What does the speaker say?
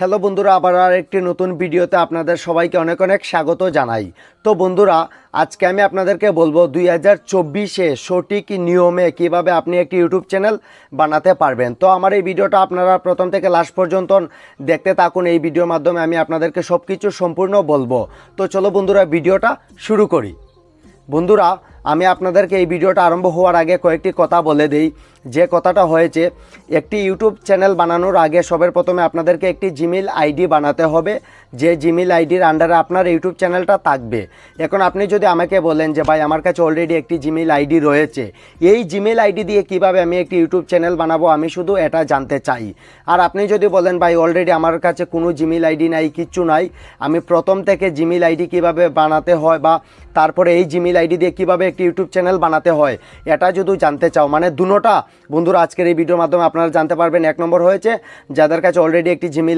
Hello বন্ধুরা, আবার আরেকটি নতুন ভিডিওতে আপনাদের সবাইকে অনেক অনেক স্বাগত জানাই। তো বন্ধুরা, আজকে আমি আপনাদেরকে বলবো 2024-এ সঠিক নিয়মে কিভাবে আপনি একটি ইউটিউব চ্যানেল বানাতে পারবেন। তো আমার এই ভিডিওটা আপনারা প্রথম থেকে লাস্ট পর্যন্ত দেখতে থাকুন। এই ভিডিওর মাধ্যমে আমি আপনাদেরকে সব কিছু সম্পূর্ণ বলবো। তো চলো বন্ধুরা, ভিডিওটা শুরু করি। বন্ধুরা, আমি আপনাদেরকে এই ভিডিওটা আরম্ভ হওয়ার আগে কয়েকটি কথা বলে দিই। যে কথাটা হয়েছে, একটি ইউটিউব চ্যানেল বানানোর আগে সবার প্রথমে আপনাদেরকে একটি জিমেইল আইডি বানাতে হবে, যে জিমেইল আইডির আন্ডারে আপনার ইউটিউব চ্যানেলটা থাকবে। এখন আপনি যদি আমাকে বলেন যে ভাই আমার কাছে অলরেডি একটি জিমেইল আইডি রয়েছে, এই জিমেইল আইডি দিয়ে কিভাবে আমি একটি ইউটিউব চ্যানেল বানাবো, আমি শুধু এটা জানতে চাই। আর আপনি যদি বলেন ভাই অলরেডি আমার কাছে কোনো জিমেইল আইডি নাই, কিচ্ছু নাই, আমি প্রথম থেকে জিমেইল আইডি কিভাবে বানাতে হয় বা তারপরে এই জিমেইল আইডি দিয়ে কিভাবে একটি ইউটিউব চ্যানেল বানাতে হয় এটা যদি জানতে চাও, মানে দুটোটা বন্ধুরা আজকের এই ভিডিওর মাধ্যমে আপনারা জানতে পারবেন। এক নম্বর হয়েছে, যাদের কাছে অলরেডি একটি জিমেইল